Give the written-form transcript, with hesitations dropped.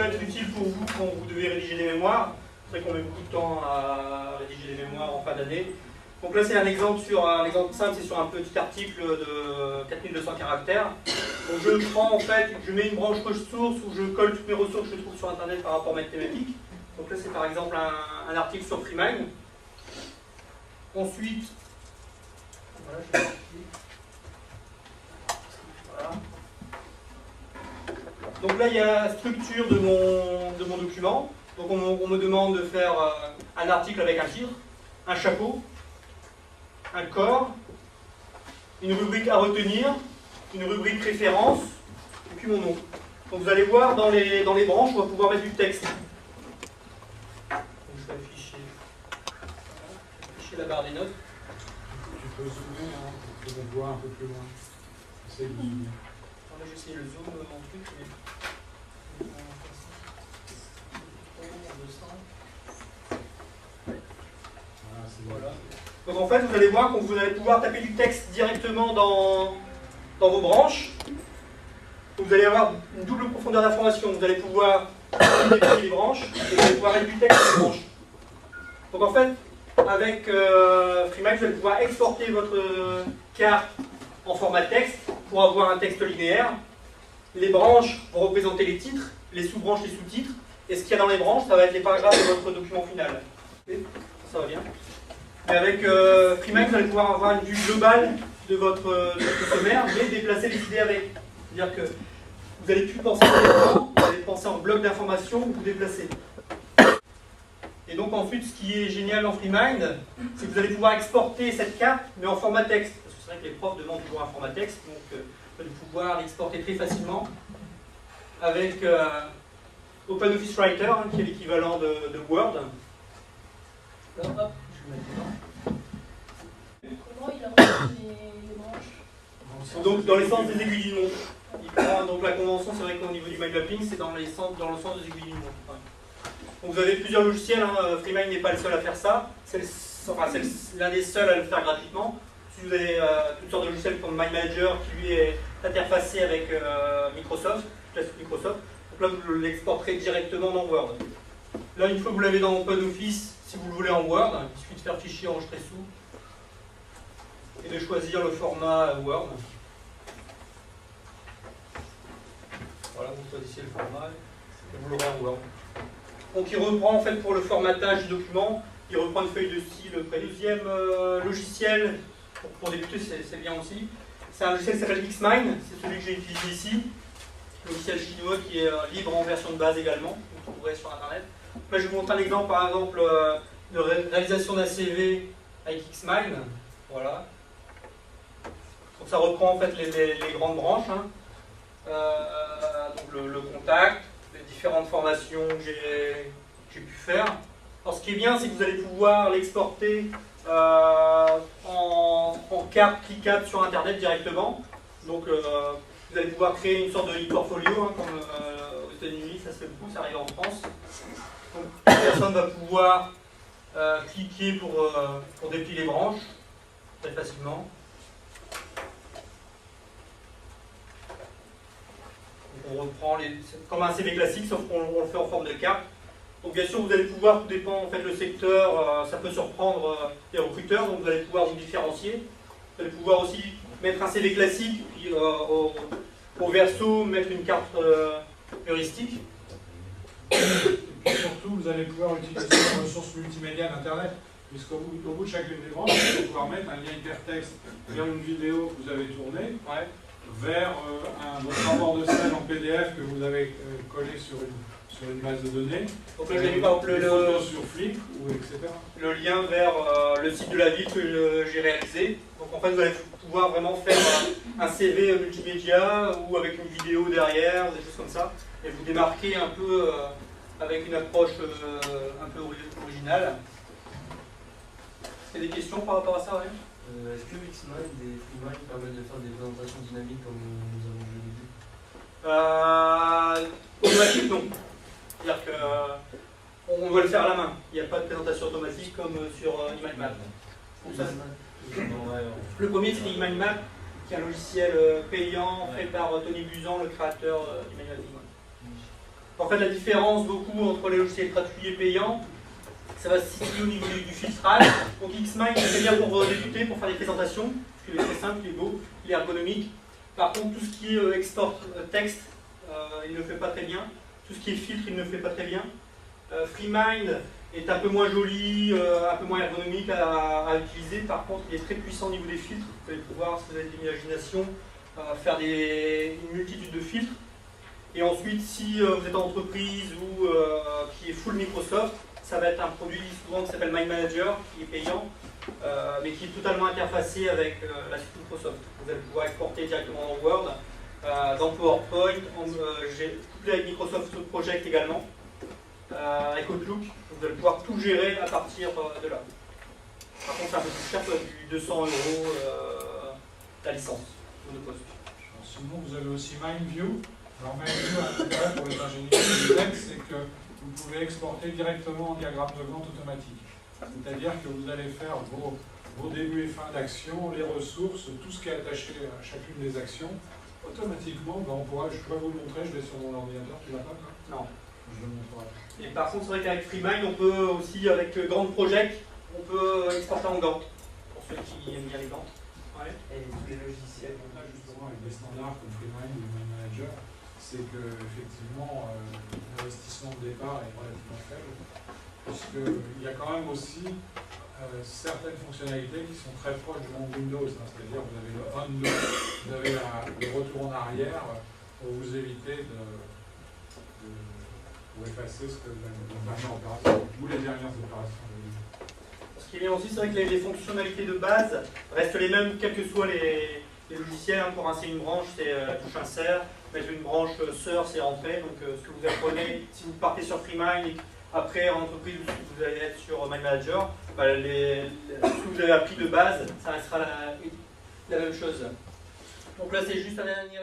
être utile pour vous quand vous devez rédiger des mémoires. C'est vrai qu'on met beaucoup de temps à rédiger des mémoires en fin d'année. Donc là, c'est un exemple simple, c'est sur un petit article de 4200 caractères. Donc je prends en fait, je mets une branche ressources où je colle toutes mes ressources que je trouve sur Internet par rapport à ma thématique. Donc là, c'est par exemple un article sur FreeMind. Ensuite, voilà, je vais voilà. Donc là, il y a la structure de mon document. Donc on me demande de faire un article avec un titre, un chapeau, un corps, une rubrique à retenir, une rubrique référence, et puis mon nom. Donc vous allez voir dans les branches, on va pouvoir mettre du texte. Donc je vais afficher la barre des notes. Tu peux zoomer hein, pour qu'on voit un peu plus loin. Essaye de zoomer. Là j'ai essayé le zoom, mon truc, mais... Voilà. Donc en fait, vous allez voir que vous allez pouvoir taper du texte directement dans vos branches. Donc, vous allez avoir une double profondeur d'information. Vous allez pouvoir déplier les branches et vous allez pouvoir mettre du texte sur les branches. Donc en fait, avec FreeMind, vous allez pouvoir exporter votre carte en format texte pour avoir un texte linéaire. Les branches vont représenter les titres, les sous-branches, les sous-titres. Et ce qu'il y a dans les branches, ça va être les paragraphes de votre document final. Ça va bien. Et avec FreeMind, vous allez pouvoir avoir une vue globale de votre sommaire, mais déplacer les idées avec. C'est-à-dire que vous n'allez plus penser en écran, vous allez penser en bloc d'informations où vous déplacez. Et donc ensuite, ce qui est génial dans FreeMind, c'est que vous allez pouvoir exporter cette carte, mais en format texte. Parce que c'est vrai que les profs demandent toujours un format texte, donc vous allez pouvoir l'exporter très facilement avec OpenOffice Writer, hein, qui est l'équivalent de Word. Là, hop, je vais mettre dedans. Comment il arrange les branches? Donc dans les sens des aiguilles d'une montre. Donc la convention, c'est vrai qu'au niveau du mind mapping, c'est dans le sens des aiguilles d'une montre. Ouais. Donc vous avez plusieurs logiciels, hein. FreeMind n'est pas le seul à faire ça. C'est l'un des seuls à le faire gratuitement. Si vous avez toutes sortes de logiciels comme MindManager qui lui est interfacé avec Microsoft. Donc là vous l'exporterez directement dans Word. Là une fois que vous l'avez dans OpenOffice, si vous le voulez en Word, il suffit de faire fichier enregistrer sous et de choisir le format Word. Voilà, vous choisissez le format et vous l'aurez en Word. Donc il reprend en fait pour le formatage du document, il reprend une feuille de style près. Deuxième logiciel, pour débuter c'est bien aussi, c'est un logiciel qui s'appelle Xmind, c'est celui que j'ai utilisé ici. Logiciel chinois qui est libre en version de base également, que vous trouverez sur internet. Là je vous montre un exemple par exemple de réalisation d'un CV avec Xmind. Voilà. Donc ça reprend en fait les grandes branches. Hein. Donc le contact, les différentes formations que j'ai pu faire. Alors ce qui est bien, c'est que vous allez pouvoir l'exporter en carte cliquable sur internet directement. Donc vous allez pouvoir créer une sorte de e-portfolio, hein, comme aux États-Unis, ça se fait beaucoup, ça arrive en France. Donc la personne va pouvoir cliquer pour déplier les branches très facilement. On reprend comme un CV classique, sauf qu'on le fait en forme de carte. Donc bien sûr, vous allez pouvoir, tout dépend en fait le secteur, ça peut surprendre les recruteurs, donc vous allez pouvoir vous différencier. Vous allez pouvoir aussi mettre un CV classique, puis au verso mettre une carte heuristique. Et surtout, vous allez pouvoir utiliser les ressources multimédia d'Internet, puisqu'au bout de chacune des branches, vous allez pouvoir mettre un lien hypertexte vers une vidéo que vous avez tournée. Ouais. Vers votre rapport de scène en PDF que vous avez collé sur une base de données. Donc là, j'ai mis par exemple sur Flick, ou etc. Le lien vers le site de la ville que j'ai réalisé. Donc en fait, vous allez pouvoir vraiment faire un CV multimédia ou avec une vidéo derrière, des choses comme ça, et vous démarquer un peu avec une approche un peu originale. Est-ce qu'il y a des questions par rapport à ça, ouais? Est-ce que Xmind et FreeMind permettent de faire des présentations dynamiques comme nous avons déjà vu? Automatique, non. C'est-à-dire qu'on doit le faire à la main. Il n'y a pas de présentation automatique comme sur ImindMap. Le premier, c'est ImindMap, qui est un logiciel payant fait par Tony Buzan, le créateur d'ImindMap. En fait, la différence beaucoup entre les logiciels gratuits et payants, ça va se situer au niveau du filtrage. Donc Xmind, c'est bien pour débuter, pour faire des présentations, parce qu'il est très simple, il est beau, il est ergonomique. Par contre, tout ce qui est export texte, il ne le fait pas très bien. Tout ce qui est filtre, il ne le fait pas très bien. FreeMind est un peu moins joli, un peu moins ergonomique à utiliser. Par contre, il est très puissant au niveau des filtres. Vous allez pouvoir, si vous avez de l'imagination, faire une multitude de filtres. Et ensuite, si vous êtes en entreprise ou qui est full Microsoft, ça va être un produit souvent qui s'appelle MindManager, qui est payant, mais qui est totalement interfacé avec la suite Microsoft. Vous allez pouvoir exporter directement dans Word, dans PowerPoint, couplé avec Microsoft Project également, avec Outlook. Vous allez pouvoir tout gérer à partir de là. Par contre, c'est un peu plus cher, du 200 € la licence de poste. Sinon, vous avez aussi MindView. Alors MindView a un intérêt pour les ingénieurs du texte, c'est que vous pouvez exporter directement en diagramme de Gantt automatique. C'est-à-dire que vous allez faire vos débuts et fins d'action, les ressources, tout ce qui est attaché à chacune des actions. Automatiquement, je peux vous le montrer, je vais sur mon ordinateur, tu l'as pas quoi? Non. Je le montrerai. Et par contre, c'est vrai qu'avec FreeMind, on peut aussi, avec Gantt Project, on peut exporter en Gantt, pour ceux qui aiment bien les Gantt. Ouais. Et tous les logiciels. Là, justement, avec des standards comme FreeMind ou MindManager, c'est que effectivement l'investissement de départ est relativement faible, puisqu'il y a quand même aussi certaines fonctionnalités qui sont très proches du monde Windows, hein, c'est-à-dire vous avez le undo, vous avez le retour en arrière pour vous éviter pour effacer ce que vous avez dans la dernière opération ou les dernières opérations. Ce qui est bien aussi, c'est vrai que les fonctionnalités de base restent les mêmes, quels que soient les logiciels. Hein. Pour insérer une branche, c'est la touche insert. Mettre une branche sœur, c'est rentrer. Donc ce que vous apprenez, si vous partez sur FreeMind, après en entreprise, vous allez être sur MindManager, bah, ce que vous avez appris de base, ça restera la même chose. Donc là, c'est juste un dernier.